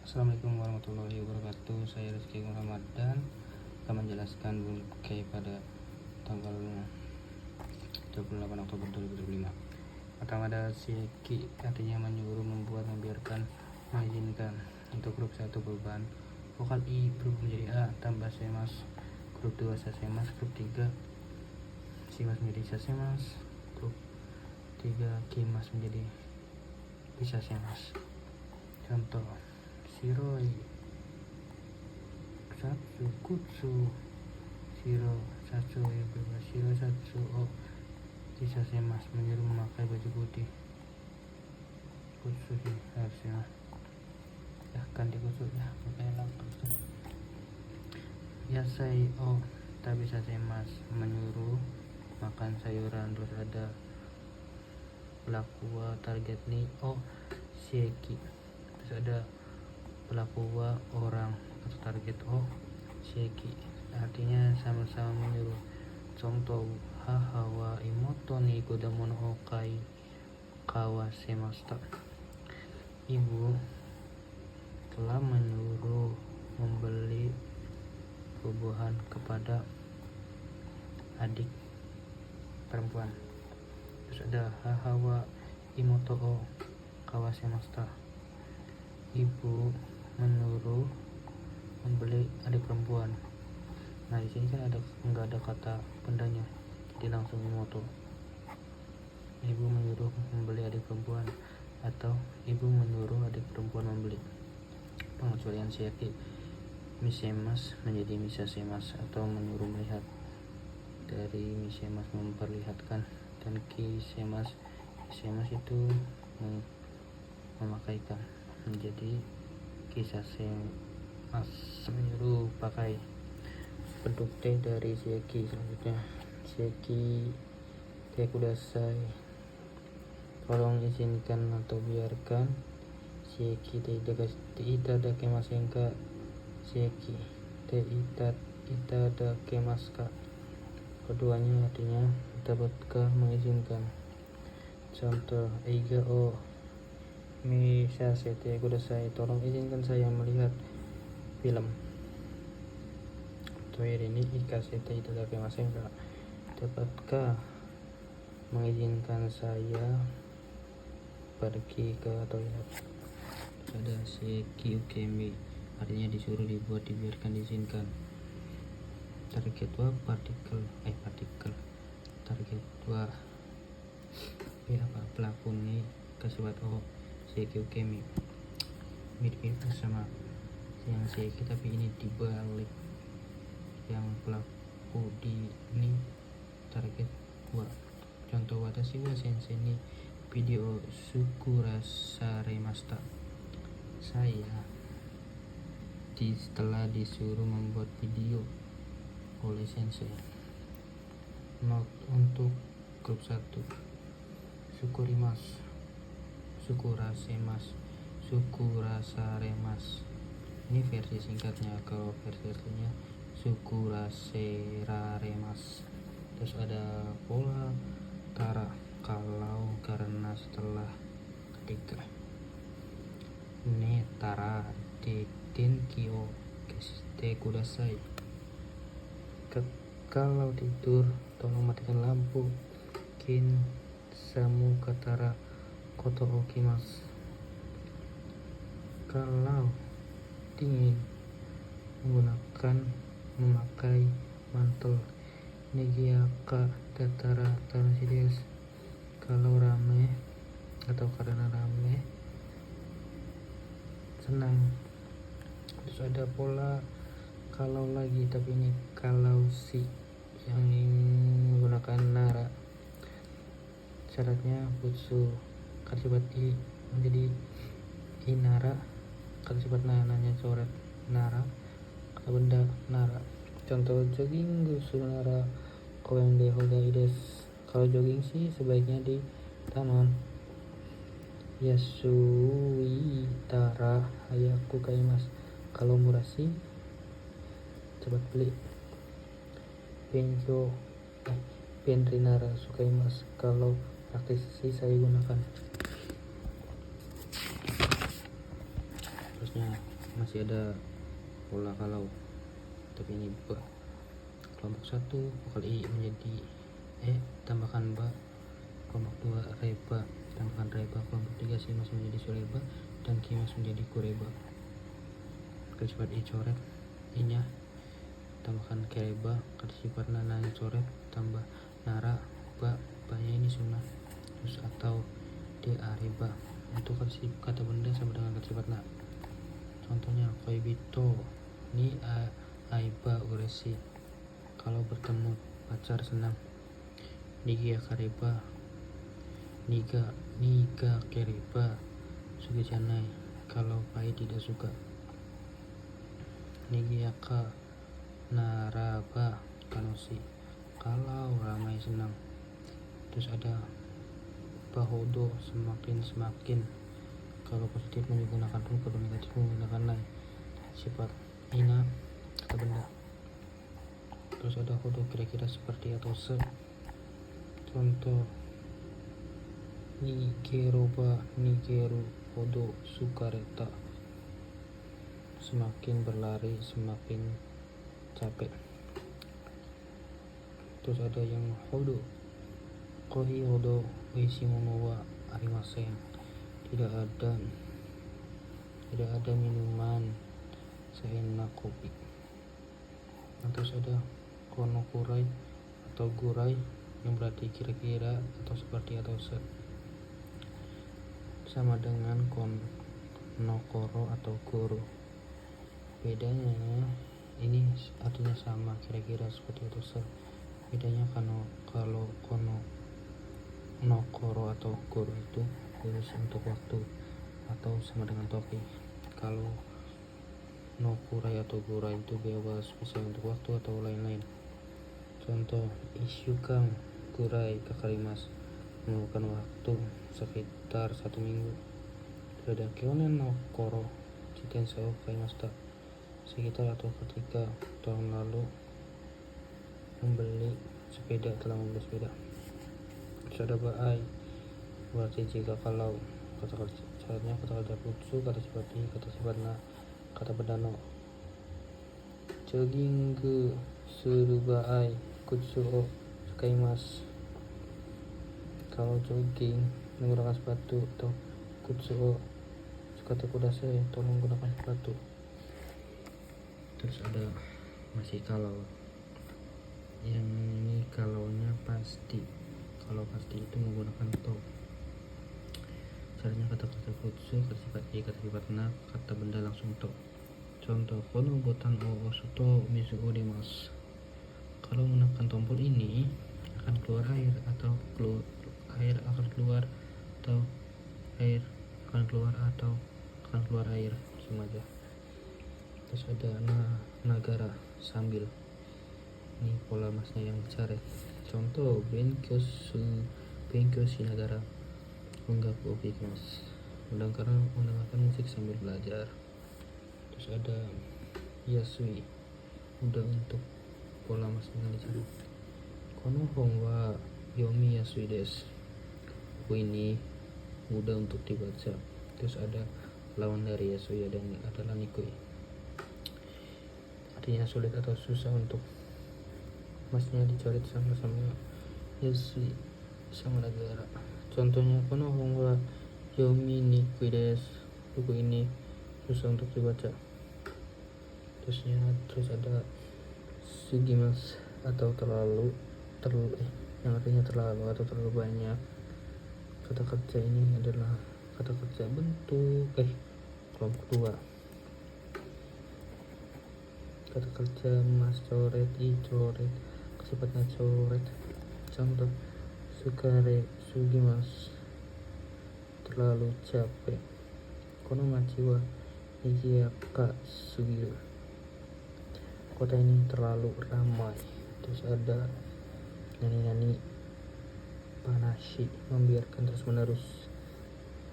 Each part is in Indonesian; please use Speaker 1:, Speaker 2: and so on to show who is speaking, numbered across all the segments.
Speaker 1: Assalamualaikum warahmatullahi wabarakatuh. Saya Rizky Ramadan akan menjelaskan bungkai pada tanggal 28 Oktober 2025. Pertama ada Seki, artinya menyuruh, membuat, membiarkan, mengizinkan. Untuk grup 1 perubahan vokal I berubah menjadi A tambah semas. Grup 2 sasemas. Grup 3 simas menjadi sasemas. Grup 3 kimas menjadi bisa semas. Contoh: Shiroi Satsu Kutsu Shiro Satsu berubah Shiro Satsu bisa semas, menyuruh memakai baju putih. Kutsu sih harusnya ya kan dikutsu ya, makanya langsung Yasai tak bisa semas, menyuruh makan sayuran. Terus ada pelaku target nih Sheki. Terus ada pelaku orang atau target Sheki, artinya sama-sama menyuruh. Contoh: hahawa imoto ni kodamono okai kawasemashita. Ibu telah menyuruh membeli buah-buahan kepada adik perempuan. Terus ada hahawa imoto o kawasemashita. Ibu menyuruh membeli adik perempuan. Nah di sini kan nggak ada kata pendanya, jadi langsung imoto. Ibu menyuruh membeli adik perempuan atau ibu menyuruh adik perempuan membeli. Pengecualian Sheki: misemas menjadi misasemas atau menyuruh melihat, dari misemas memperlihatkan, dan kisemas itu memakaikan, menjadi kisah semas menyuruh pakai. Bentuk T dari Sheki selanjutnya: Sheki te kudasai, tolong izinkan atau biarkan. Sheki te itadakemasen ka. Sheki te itadakemasu ka. Keduanya artinya dapatkah mengizinkan. Contoh: eiga o misasete kudasai, tolong izinkan saya melihat film. Toilet ini ikasete itadakemasen ka, dapatkah mengizinkan saya pergi ke toilet. Ada Sheki ukemi, artinya disuruh, dibuat, dibiarkan, diizinkan. Target wa partikel target wa pelaku ini kasihwat Sheki ukemi, mirip sama yang Sheki tapi ini dibalik, yang pelaku di ini target wa. Contoh: watashi wa sensei ni video sukurasaremashita. Saya setelah disuruh membuat video oleh sensei. Note untuk grup 1: sukurimasu, sukurasemas, sukurasaremas. Ini versi singkatnya, kalau versi aslinya sukuraseraremas. Terus ada pola tara, kalau, karena, setelah, ketika. Netara de tenki o keshite kudasai. Kalau tidur tolong matikan lampu. Kin samu katara koto okimasu. Kalau dingin memakai mantel. Negiaka datara tanushi desu. Kalau rame atau karena rame senang. Terus ada pola kalau lagi, tapi ini kalau si yang menggunakan nara. Syaratnya butsu kata i menjadi inara, kata sifat nanya coret nara, kata benda nara. Contoh: jogging gusu nara koen de hogai desu. Kalau jogging sih sebaiknya di taman. Yasui tara hayaku kaimasu. Kalau murah sih cepat beli. Benrinara sukaimasu. Kalau praktis sih saya gunakan. Terusnya masih ada pola kalau, tapi ini ba. Kelompok 1 vokal i menjadi tambahkan ba. Kelompok 2 reba tambahkan reba. Kelompok 3 simas menjadi sureba dan kimas menjadi kureba. Kata sifat i coret i nya tambahkan kereba. Kata sifat na coret tambah nara ba. Ba-nya ini sunnah terus atau de areba. Untuk kata benda sama dengan kata sifat na. Contohnya koibito ni aiba uresi, kalau bertemu pacar senang. Niga kareba niga kereba sugi canai, kalau pahit tidak suka. Nigiaka naraba kanosi, kalau ramai senang. Terus ada bahodo semakin, kalau positif menggunakan ru, kalau negatif menggunakan nai. Sifat ina kata benda. Terus ada hodo kira-kira seperti atau se. Contoh nigeroba nigeru hodo sukareta, semakin berlari semakin capek. Terus ada yang hodo kohi hodo oishi mono wa arimasen, tidak ada minuman seenak kopi. Terus ada konokurai atau gurai yang berarti kira-kira atau seperti atau sama dengan konokoro atau guru. Bedanya ini artinya sama, kira-kira seperti atau bedanya kalau konokoro atau guru itu khusus untuk waktu atau sama dengan topi. Kalau nokurai atau gurai itu bebas, bisa untuk waktu atau lain-lain. Contoh isyukang gurai kakarimas, memerlukan waktu sekitar 1 minggu. Ada kyonen no koro jitensa o kaimashita, sekitar atau ketika tahun lalu telah membeli sepeda. Terus ada baai berarti jika kalau, kata kata kutsu, kata sifat i, kata sifat na, kata benda no. Jogging ke suru baai kutsu o sukaimasu, kalau jogging menggunakan sepatu, atau kutsu o sukata kudasai, tolong gunakan sepatu. Terus ada masih kalau, yang ini kalaunya pasti. Kalau pasti itu menggunakan to. Caranya kata-kata kutsu, kata sifat i, kata sifat na, kata benda langsung to. Contoh kono botan o osuto mizu o demasu, kalau menekan tombol ini akan keluar air, atau air akan keluar, atau air akan keluar, atau akan keluar air, sama aja. Terus ada nagara sambil, ini pola masnya yang coret. Contoh benkyo shinagara ongaku o kikimasu, mendengarkan musik sambil belajar. Terus ada yasui, mudah untuk, pola masnya yang dicari. Kono hon wa yomi yasui desu, buku ini mudah untuk dibaca. Terus ada lawan dari yasui adalah nikoi, artinya sulit atau susah untuk. Masnya dicoret sama-sama yasui sama negara. Contohnya kono hon wa yomi nikoi desu, buku ini susah untuk dibaca. Terus ada sugimas atau terlalu yang artinya terlalu atau terlalu banyak. Kata kerja ini adalah kata kerja bentuk kelompok 2. Kata kerja mas coret i coret, sifatnya coret. Contoh sukare sugimas, terlalu capek. Kono machi wa nigiaka sugiru, kota ini terlalu ramai. Terus ada nani panashi, membiarkan terus menerus.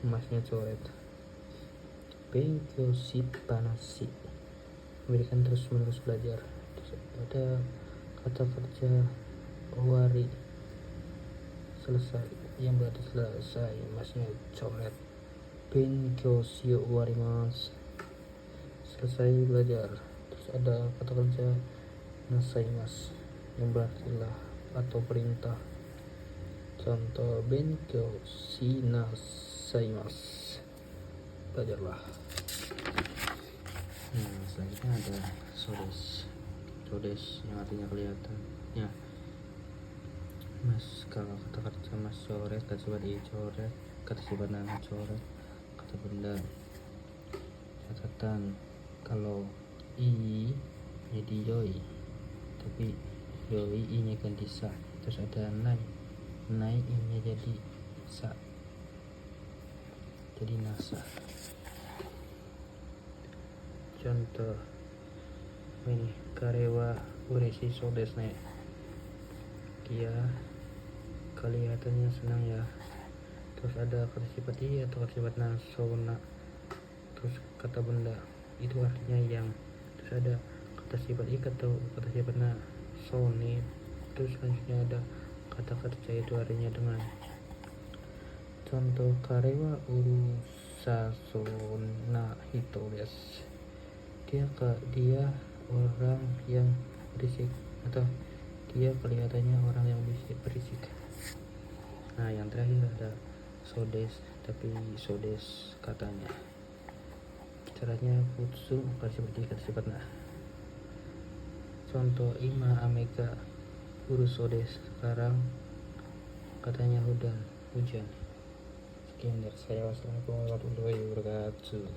Speaker 1: Emasnya coret. Benkyo shi panashi, memberikan terus menerus belajar. Terus ada kata kerja owari, selesai, yang berarti selesai. Emasnya coret. Benkyo shi owarimasu, selesai belajar. Terus ada kata kerja nasaimas yang berarti atau perintah. Contoh benkyo shi nasaimas, belajarlah. Selanjutnya ada sodes yang artinya kelihatan ya. Mas, kalau kata kerja mas coret, kata sifat i coret, kata sifat nama coret, kata benda. Catatan, kalau i jadi yoi, tapi yoi i nya ganti sa. Terus ada nai i nya jadi sa, jadi nasa. Contoh ini karewa uresi sodes ne, dia kelihatannya senang ya. Terus ada kata sifat i atau kata sifat nasona, terus kata benda itu artinya yang. Terus ada kata sifat i atau kata sifat nasone, terus selanjutnya ada kata kerja itu artinya dengan. Contoh karewa urusasona hito des, dia orang yang berisik, atau dia kelihatannya orang yang berisik. Nah, yang terakhir ada sodes, tapi sodes katanya. Caranya futsu bukan seperti kata sifat nah. Contoh ima amega urus sodes, sekarang katanya hujan. Sekian dari saya, wassalamualaikum warahmatullahi wabarakatuh.